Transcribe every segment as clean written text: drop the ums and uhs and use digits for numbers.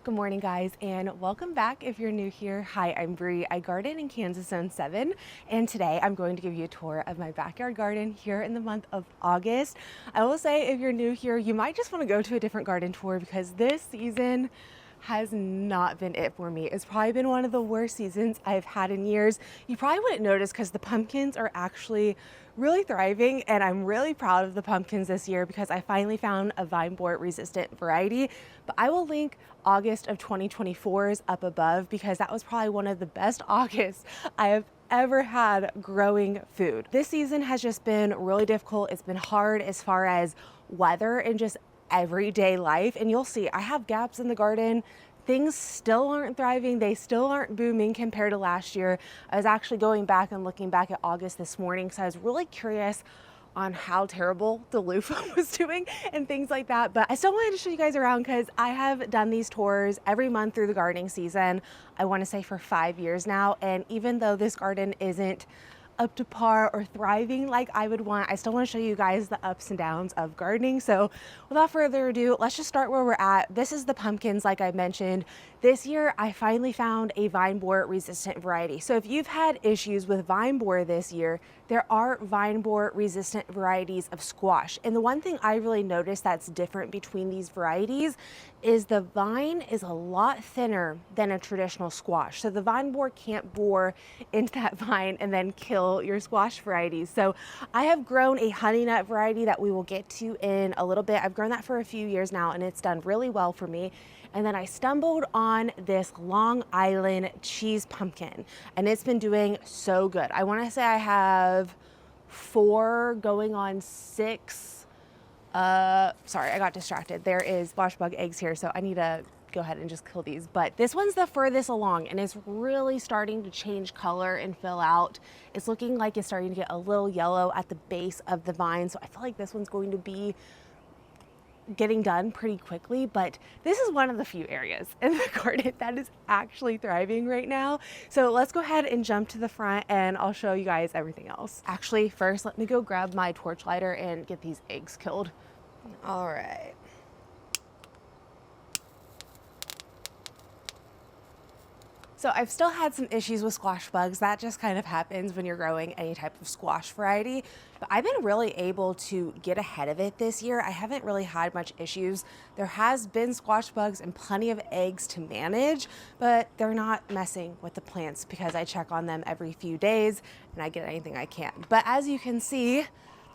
Good morning, guys, and welcome back if you're new here. Hi, I'm Bree. I garden in Kansas Zone 7, and today I'm going to give you a tour of my backyard garden here in the month of August. I will say, if you're new here, you might just want to go to a different garden tour because this season has not been it for me. It's probably been one of the worst seasons I've had in years. You probably wouldn't notice because the pumpkins are actually really thriving, and I'm really proud of the pumpkins this year because I finally found a vine borer resistant variety. But I will link August of 2024's up above because that was probably one of the best Augusts I have ever had growing food. This season has just been really difficult. It's been hard as far as weather and just everyday life, and you'll see I have gaps in the garden. Things still aren't thriving. They still aren't booming compared to last year. I was actually going back and looking back at August this morning because I was really curious on how terrible the Lofah was doing and things like that. But I still wanted to show you guys around because I have done these tours every month through the gardening season. I want to say for 5 years now. And even though this garden isn't up to par or thriving like I would want, I still want to show you guys the ups and downs of gardening. So without further ado, let's just start where we're at. This is the pumpkins, like I mentioned. This year, I finally found a vine borer resistant variety. So if you've had issues with vine borer this year, there are vine borer resistant varieties of squash. And the one thing I really noticed that's different between these varieties is the vine is a lot thinner than a traditional squash. So the vine borer can't bore into that vine and then kill your squash varieties. So I have grown a honey nut variety that we will get to in a little bit. I've grown that for a few years now and it's done really well for me. And then I stumbled on this Long Island cheese pumpkin and it's been doing so good. I want to say I have 4 going on 6. Sorry, I got distracted. There is squash bug eggs here, so I need to go ahead and just kill these. But this one's the furthest along and it's really starting to change color and fill out. It's looking like it's starting to get a little yellow at the base of the vine. So I feel like this one's going to be getting done pretty quickly, but this is one of the few areas in the garden that is actually thriving right now. So let's go ahead and jump to the front and I'll show you guys everything else. Actually, first, let me go grab my torch lighter and get these eggs killed. All right. So I've still had some issues with squash bugs. That just kind of happens when you're growing any type of squash variety. But I've been really able to get ahead of it this year. I haven't really had much issues. There has been squash bugs and plenty of eggs to manage, but they're not messing with the plants because I check on them every few days and I get anything I can. But as you can see,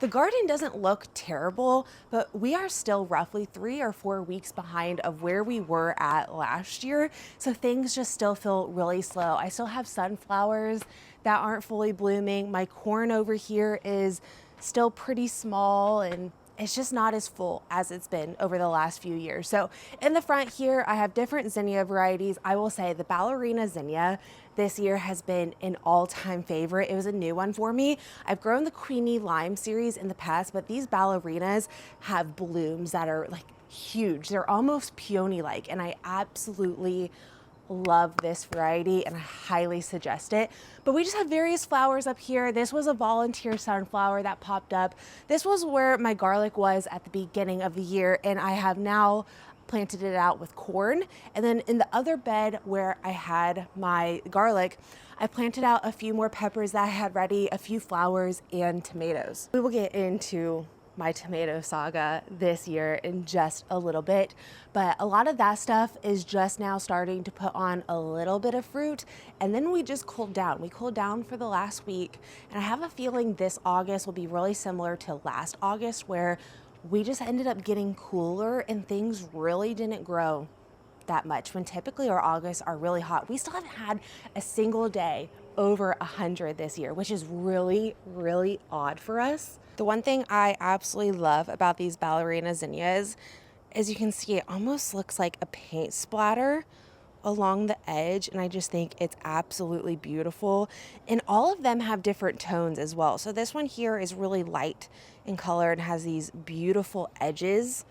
the garden doesn't look terrible, but we are still roughly 3 or 4 weeks behind of where we were at last year. So things just still feel really slow. I still have sunflowers that aren't fully blooming. My corn over here is still pretty small and it's just not as full as it's been over the last few years. So in the front here, I have different zinnia varieties. I will say the ballerina zinnia this year has been an all-time favorite. It was a new one for me. I've grown the Queenie Lime series in the past, but these ballerinas have blooms that are like huge. They're almost peony-like, and I absolutely love this variety and I highly suggest it. But we just have various flowers up here. This was a volunteer sunflower that popped up. This was where my garlic was at the beginning of the year, and I have now planted it out with corn. And then in the other bed where I had my garlic, I planted out a few more peppers that I had ready, a few flowers, and tomatoes. We will get into my tomato saga this year in just a little bit, but a lot of that stuff is just now starting to put on a little bit of fruit, and then we just cooled down. We cooled down for the last week, and I have a feeling this August will be really similar to last August, where we just ended up getting cooler and things really didn't grow that much when typically our Augusts are really hot. We still haven't had a single day over 100 this year, which is really, really odd for us. The one thing I absolutely love about these ballerina zinnias is you can see it almost looks like a paint splatter along the edge, and I just think it's absolutely beautiful. And all of them have different tones as well. So this one here is really light in color and has these beautiful edges.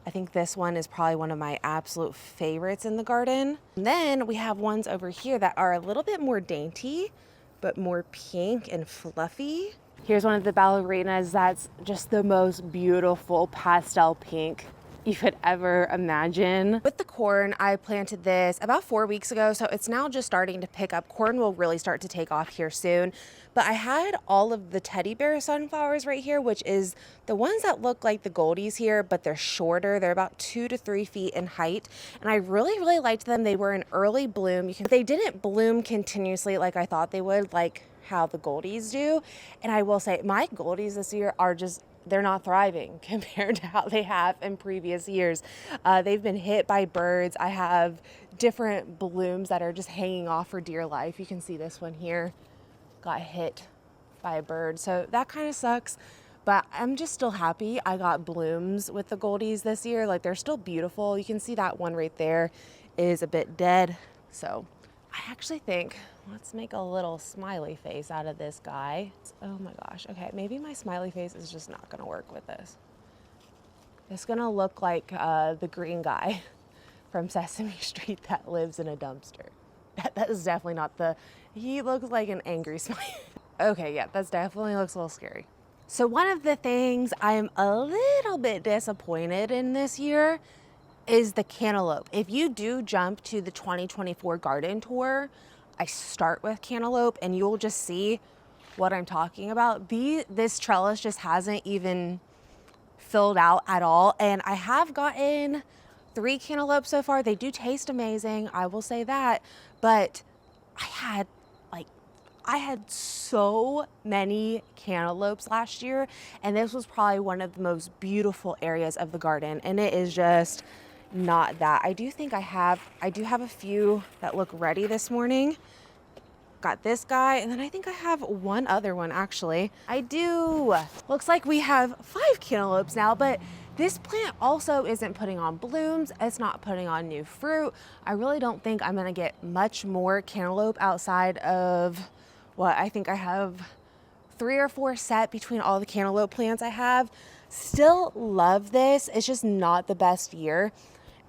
I think this one is probably one of my absolute favorites in the garden. And then we have ones over here that are a little bit more dainty, but more pink and fluffy. Here's one of the ballerinas that's just the most beautiful pastel pink you could ever imagine. With the corn, I planted this about 4 weeks ago, so it's now just starting to pick up. Corn will really start to take off here soon. But I had all of the teddy bear sunflowers right here, which is the ones that look like the goldies here, but they're shorter. They're about 2 to 3 feet in height. And I really liked them. They were in early bloom. They didn't bloom continuously like I thought they would, like how the goldies do. And I will say my goldies this year are just, they're not thriving compared to how they have in previous years. They've been hit by birds. I have different blooms that are just hanging off for dear life. You can see this one here got hit by a bird. So that kind of sucks, but I'm just still happy I got blooms with the goldies this year. Like, they're still beautiful. You can see that one right there is a bit dead. So I actually think, let's make a little smiley face out of this guy. Oh my gosh. Okay, maybe my smiley face is just not gonna work with this. It's gonna look like the green guy from Sesame Street that lives in a dumpster. That is definitely not he looks like an angry smile. Okay, yeah, that definitely looks a little scary. So one of the things I am a little bit disappointed in this year is the cantaloupe. If you do jump to the 2024 garden tour, I start with cantaloupe and you'll just see what I'm talking about. This trellis just hasn't even filled out at all. And I have gotten 3 cantaloupes so far. They do taste amazing, I will say that. But I had so many cantaloupes last year, and this was probably one of the most beautiful areas of the garden, and it is just not that. I do have a few that look ready this morning. Got this guy, and then I think I have one other one actually. I do. Looks like we have 5 cantaloupes now, but this plant also isn't putting on blooms. It's not putting on new fruit. I really don't think I'm gonna get much more cantaloupe outside of what I think I have 3 or 4 set between all the cantaloupe plants I have. Still love this. It's just not the best year.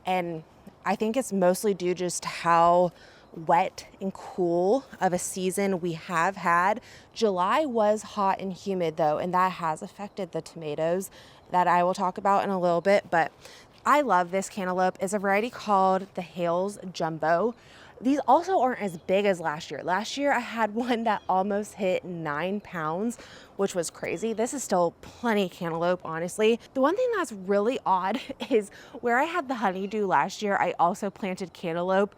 And I think it's mostly due just to how wet and cool of a season we have had. July was hot and humid though, and that has affected the tomatoes that I will talk about in a little bit. But I love this cantaloupe. It's a variety called the Hales Jumbo. These also aren't as big as last year. Last year I had one that almost hit 9 pounds, which was crazy. This is still plenty cantaloupe, honestly. The one thing that's really odd is where I had the honeydew last year, I also planted cantaloupe,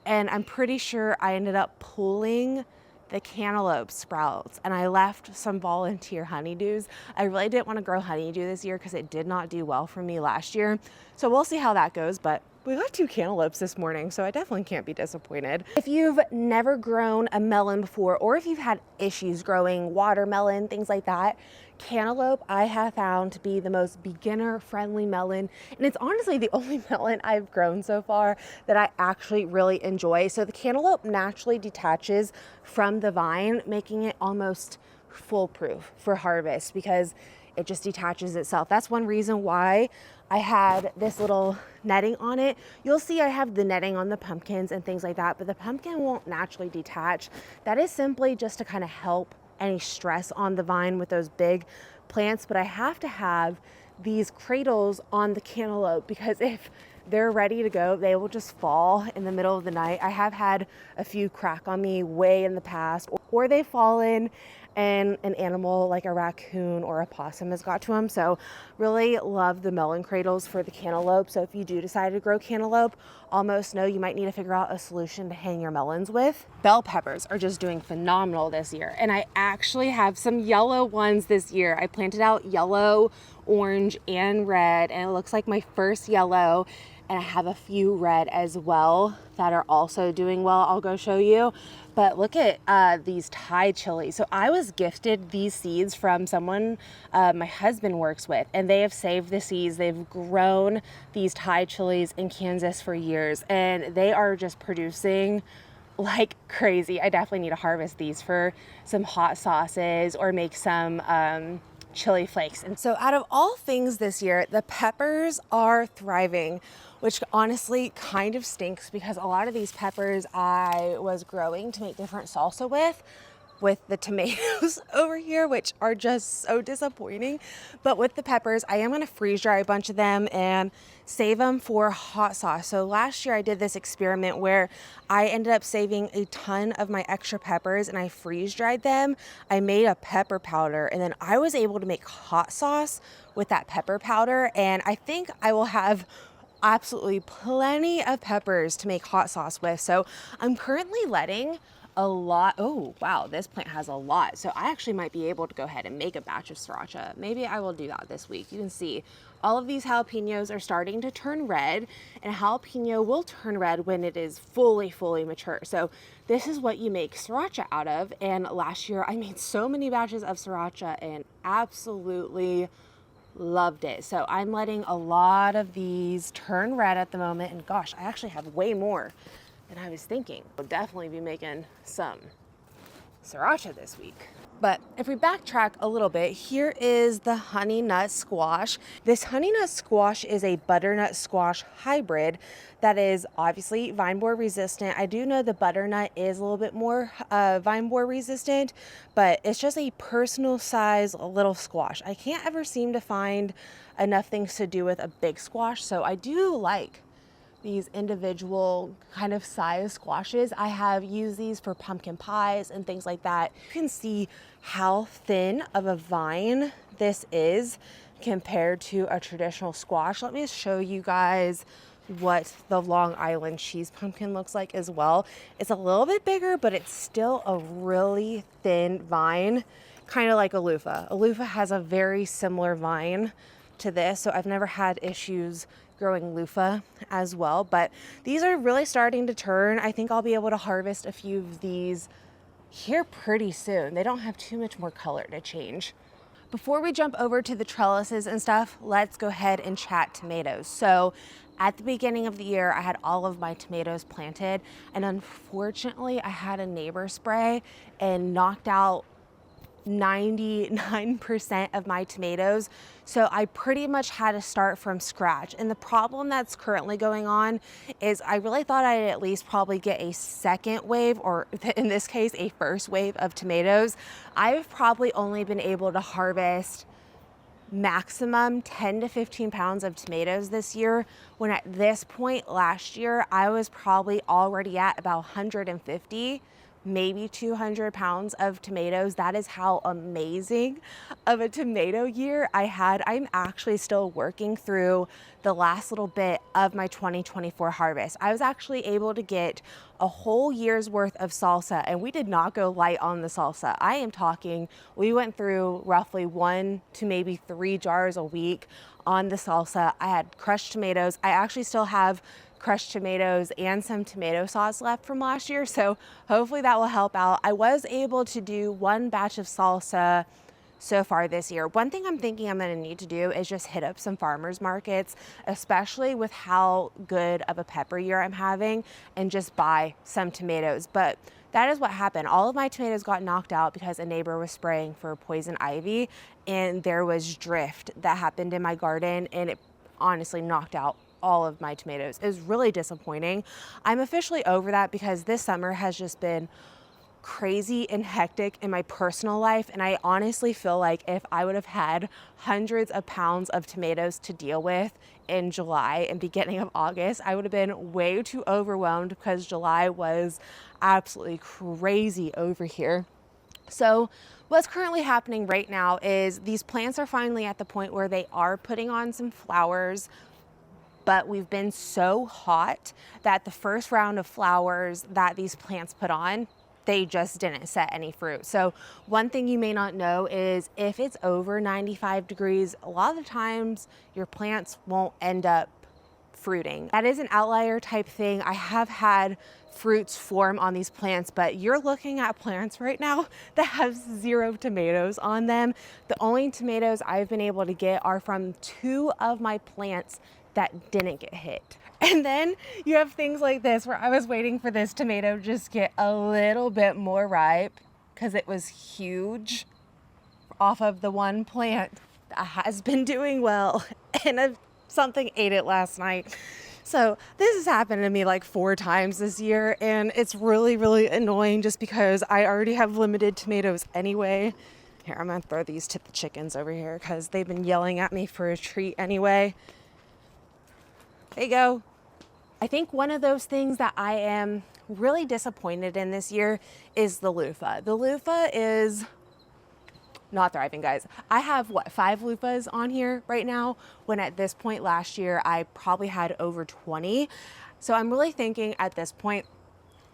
and I'm pretty sure I ended up pulling the cantaloupe sprouts and I left some volunteer honeydews. I really didn't want to grow honeydew this year because it did not do well for me last year. So we'll see how that goes, but we got 2 cantaloupes this morning, so I definitely can't be disappointed. If you've never grown a melon before, or if you've had issues growing watermelon, things like that, cantaloupe I have found to be the most beginner-friendly melon, and it's honestly the only melon I've grown so far that I actually really enjoy. So the cantaloupe naturally detaches from the vine, making it almost foolproof for harvest because it just detaches itself. That's one reason why I had this little netting on it. You'll see I have the netting on the pumpkins and things like that, but the pumpkin won't naturally detach. That is simply just to kind of help any stress on the vine with those big plants. But I have to have these cradles on the cantaloupe because if they're ready to go, they will just fall in the middle of the night. I have had a few crack on me way in the past, or they've fallen and an animal like a raccoon or a possum has got to them. So really love the melon cradles for the cantaloupe. So if you do decide to grow cantaloupe, almost know you might need to figure out a solution to hang your melons with. Bell peppers are just doing phenomenal this year. And I actually have some yellow ones this year. I planted out yellow, orange, and red, and it looks like my first yellow. And I have a few red as well that are also doing well. I'll go show you. But look at these Thai chilies. So I was gifted these seeds from someone my husband works with, and they have saved the seeds. They've grown these Thai chilies in Kansas for years, and they are just producing like crazy. I definitely need to harvest these for some hot sauces or make some chili flakes. And so out of all things this year, the peppers are thriving, which honestly kind of stinks because a lot of these peppers I was growing to make different salsa with with the tomatoes over here, which are just so disappointing. But with the peppers, I am going to freeze dry a bunch of them and save them for hot sauce. So last year I did this experiment where I ended up saving a ton of my extra peppers and I freeze dried them. I made a pepper powder and then I was able to make hot sauce with that pepper powder. And I think I will have absolutely plenty of peppers to make hot sauce with. So I'm currently letting a lot. Oh, wow, this plant has a lot. So I actually might be able to go ahead and make a batch of sriracha. Maybe I will do that this week. You can see all of these jalapenos are starting to turn red, and jalapeno will turn red when it is fully mature. So this is what you make sriracha out of. And last year I made so many batches of sriracha and absolutely loved it. So I'm letting a lot of these turn red at the moment. And gosh, I actually have way more than I was thinking. We'll definitely be making some sriracha this week. But if we backtrack a little bit, here is the honey nut squash. This honey nut squash is a butternut squash hybrid that is obviously vine borer resistant. I do know the butternut is a little bit more vine borer resistant, but it's just a personal size little squash. I can't ever seem to find enough things to do with a big squash, so I do like these individual kind of size squashes. I have used these for pumpkin pies and things like that. You can see how thin of a vine this is compared to a traditional squash. Let me show you guys what the Long Island cheese pumpkin looks like as well. It's a little bit bigger, but it's still a really thin vine, kind of like a loofah. A loofah has a very similar vine to this, so I've never had issues growing loofah as well. But these are really starting to turn. I think I'll be able to harvest a few of these here pretty soon. They don't have too much more color to change. Before we jump over to the trellises and stuff, let's go ahead and chat tomatoes. So at the beginning of the year, I had all of my tomatoes planted, and unfortunately I had a neighbor spray and knocked out 99% of my tomatoes. So I pretty much had to start from scratch. And the problem that's currently going on is I really thought I'd at least probably get a second wave, or in this case, a first wave of tomatoes. I've probably only been able to harvest maximum 10 to 15 pounds of tomatoes this year, when at this point last year, I was probably already at about 150, maybe 200 pounds of tomatoes. That is how amazing of a tomato year I had. I'm actually still working through the last little bit of my 2024 harvest. I was actually able to get a whole year's worth of salsa, and we did not go light on the salsa. I am talking, we went through roughly 1 to maybe 3 jars a week on the salsa. I had crushed tomatoes. I actually still have crushed tomatoes and some tomato sauce left from last year, so hopefully that will help out. I was able to do 1 batch of salsa so far this year. One thing I'm thinking I'm going to need to do is just hit up some farmers markets, especially with how good of a pepper year I'm having, and just buy some tomatoes. But that is what happened. All of my tomatoes got knocked out because a neighbor was spraying for poison ivy, and there was drift that happened in my garden, and it honestly knocked out all of my tomatoes. It was really disappointing. I'm officially over that because this summer has just been crazy and hectic in my personal life, and I honestly feel like if I would have had hundreds of pounds of tomatoes to deal with in July and beginning of August, I would have been way too overwhelmed because July was absolutely crazy over here. So what's currently happening right now is these plants are finally at the point where they are putting on some flowers, but we've been so hot that the first round of flowers that these plants put on, they just didn't set any fruit. So one thing you may not know is if it's over 95 degrees, a lot of the times your plants won't end up fruiting. That is an outlier type thing. I have had fruits form on these plants, but you're looking at plants right now that have 0 tomatoes on them. The only tomatoes I've been able to get are from 2 of my plants that didn't get hit. And then you have things like this where I was waiting for this tomato to just get a little bit more ripe because it was huge off of the one plant that has been doing well, and something ate it last night. So this has happened to me like 4 times this year, and it's really, really annoying just because I already have limited tomatoes anyway. Here, I'm gonna throw these to the chickens over here because they've been yelling at me for a treat anyway. There you go. I think one of those things that I am really disappointed in this year is the loofah. The loofah is not thriving, guys. I have 5 loofahs on here right now, when at this point last year I probably had over 20. So I'm really thinking at this point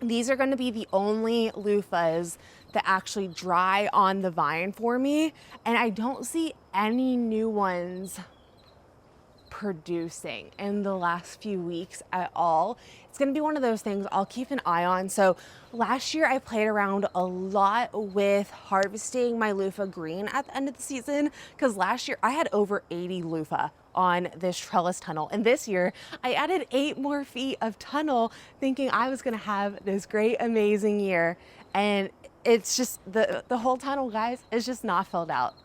these are going to be the only loofahs that actually dry on the vine for me, and I don't see any new ones producing in the last few weeks at all. It's going to be one of those things I'll keep an eye on. So last year I played around a lot with harvesting my loofah green at the end of the season, because last year I had over 80 loofah on this trellis tunnel, and this year I added 8 more feet of tunnel thinking I was going to have this great amazing year, and it's just the whole tunnel, guys, is just not filled out.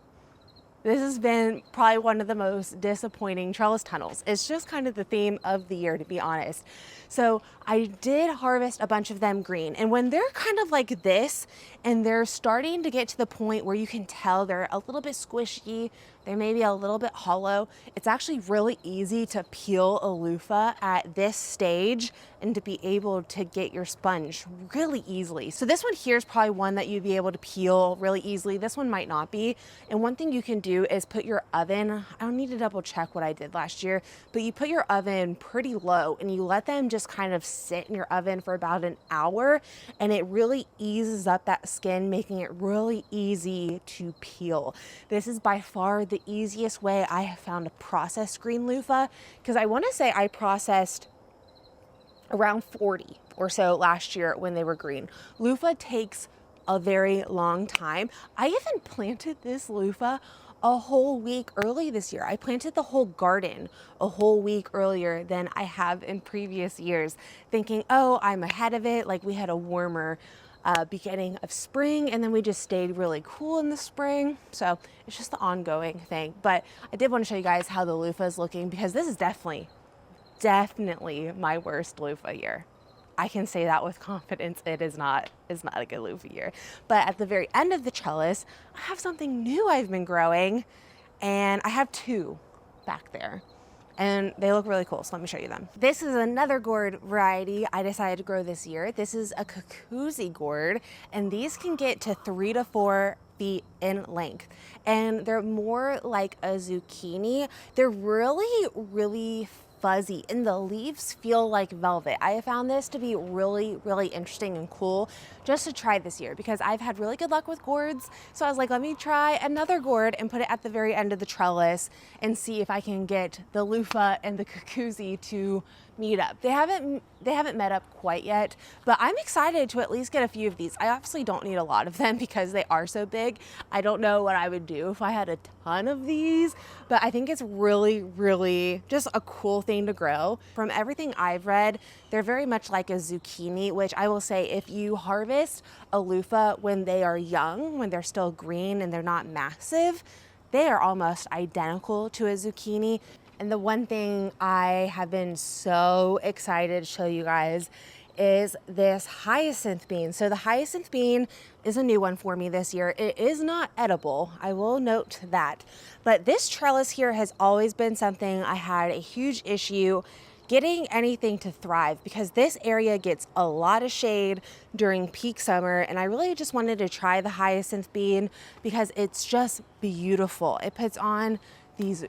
This has been probably one of the most disappointing trellis tunnels. It's just kind of the theme of the year, to be honest. So I did harvest a bunch of them green, and when they're kind of like this and they're starting to get to the point where you can tell they're a little bit squishy, they may be a little bit hollow, it's actually really easy to peel a loofah at this stage and to be able to get your sponge really easily. So this one here is probably one that you'd be able to peel really easily. This one might not be. And one thing you can do is put your oven, I don't need to double check what I did last year, but you put your oven pretty low and you let them just kind of sit in your oven for about an hour, and it really eases up that skin, making it really easy to peel. This is by far the easiest way I have found to process green loofah, because I want to say I processed around 40 or so last year when they were green. Loofah takes a very long time. I even planted this loofah a whole week early this year. I planted the whole garden a whole week earlier than I have in previous years, thinking, oh, I'm ahead of it. Like, we had a warmer beginning of spring, and then we just stayed really cool in the spring. So it's just the ongoing thing. But I did want to show you guys how the loofah is looking, because this is definitely my worst loofah year. I can say that with confidence. It's not a good loofah year. But at the very end of the trellis, I have something new I've been growing, and I have 2 back there, and they look really cool. So let me show you them. This is another gourd variety I decided to grow this year. This is a Cacuzzi Gourd, and these can get to 3 to 4 feet in length, and they're more like a zucchini. They're really, really fuzzy, and the leaves feel like velvet. I have found this to be really, really interesting and cool just to try this year, because I've had really good luck with gourds. So I was like, let me try another gourd and put it at the very end of the trellis and see if I can get the loofah and the Cacuzzi to meet up. They haven't met up quite yet, but I'm excited to at least get a few of these. I obviously don't need a lot of them because they are so big. I don't know what I would do if I had a ton of these, but I think it's really, really just a cool thing to grow. From everything I've read, they're very much like a zucchini, which I will say, if you harvest a loofah when they are young, when they're still green and they're not massive, they are almost identical to a zucchini. And the one thing I have been so excited to show you guys is this hyacinth bean. So the hyacinth bean is a new one for me this year. It is not edible, I will note that. But this trellis here has always been something I had a huge issue getting anything to thrive, because this area gets a lot of shade during peak summer, and I really just wanted to try the hyacinth bean because it's just beautiful. It puts on these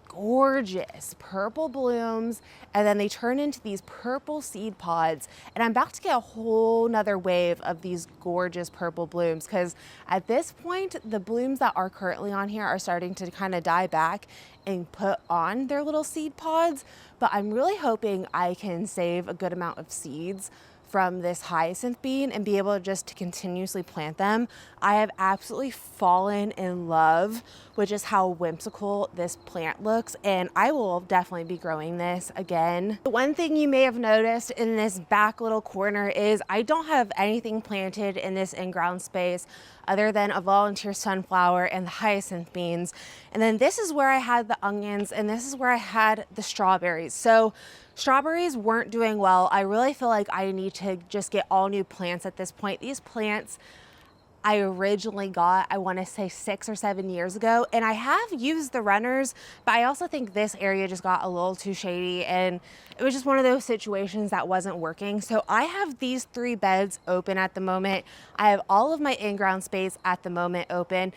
gorgeous purple blooms, and then they turn into these purple seed pods, and I'm about to get a whole nother wave of these gorgeous purple blooms, because at this point the blooms that are currently on here are starting to kind of die back and put on their little seed pods. But I'm really hoping I can save a good amount of seeds from this hyacinth bean and be able just to continuously plant them. I have absolutely fallen in love with just how whimsical this plant looks, and I will definitely be growing this again. The one thing you may have noticed in this back little corner is I don't have anything planted in this in-ground space other than a volunteer sunflower and the hyacinth beans. And then this is where I had the onions, and this is where I had the strawberries. So Strawberries weren't doing well. I really feel like I need to just get all new plants at this point. These plants I originally got, I want to say 6 or 7 years ago, and I have used the runners, but I also think this area just got a little too shady, and it was just one of those situations that wasn't working. So I have these 3 beds open at the moment. I have all of my in-ground space at the moment open.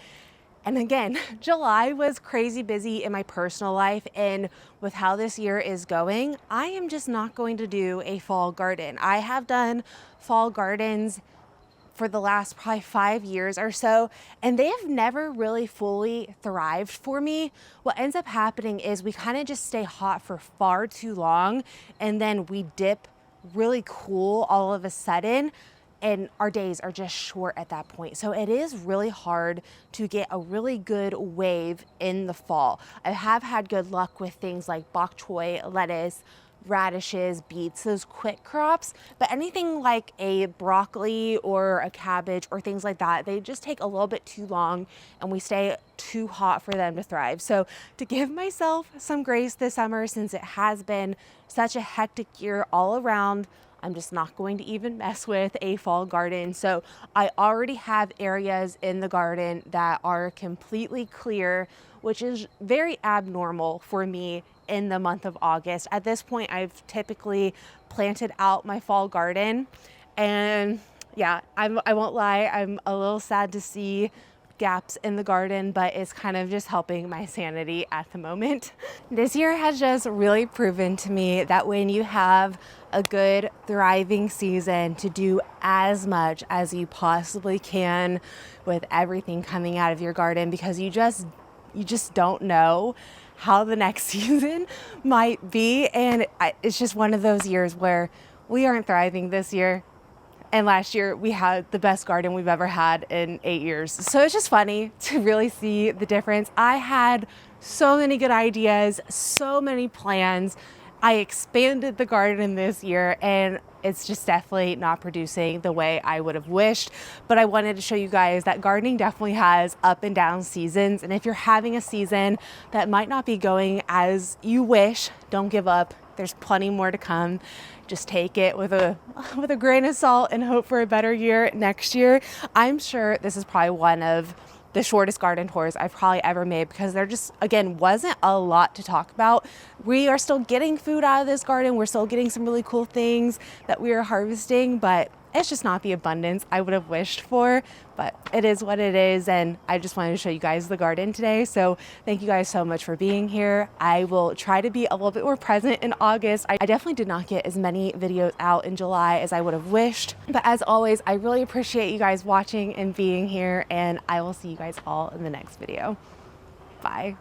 And again, July was crazy busy in my personal life, and with how this year is going, I am just not going to do a fall garden. I have done fall gardens for the last probably 5 years or so, and they have never really fully thrived for me. What ends up happening is we kind of just stay hot for far too long, and then we dip really cool all of a sudden, and our days are just short at that point. So it is really hard to get a really good wave in the fall. I have had good luck with things like bok choy, lettuce, radishes, beets, those quick crops, but anything like a broccoli or a cabbage or things like that, they just take a little bit too long and we stay too hot for them to thrive. So to give myself some grace this summer, since it has been such a hectic year all around, I'm just not going to even mess with a fall garden. So I already have areas in the garden that are completely clear, which is very abnormal for me in the month of August. At this point, I've typically planted out my fall garden, and yeah, I won't lie, I'm a little sad to see gaps in the garden, but it's kind of just helping my sanity at the moment. This year has just really proven to me that when you have a good thriving season, to do as much as you possibly can with everything coming out of your garden, because you just don't know how the next season might be. And it's just one of those years where we aren't thriving this year. And last year we had the best garden we've ever had in 8 years. So it's just funny to really see the difference. I had so many good ideas, so many plans. I expanded the garden this year, and it's just definitely not producing the way I would have wished. But I wanted to show you guys that gardening definitely has up and down seasons. And if you're having a season that might not be going as you wish, don't give up. There's plenty more to come. Just take it with a grain of salt and hope for a better year next year. I'm sure this is probably one of the shortest garden tours I've probably ever made, because there just, again, wasn't a lot to talk about. We are still getting food out of this garden. We're still getting some really cool things that we are harvesting, but it's just not the abundance I would have wished for, but it is what it is. And I just wanted to show you guys the garden today. So thank you guys so much for being here. I will try to be a little bit more present in August. I definitely did not get as many videos out in July as I would have wished. But as always, I really appreciate you guys watching and being here, and I will see you guys all in the next video. Bye.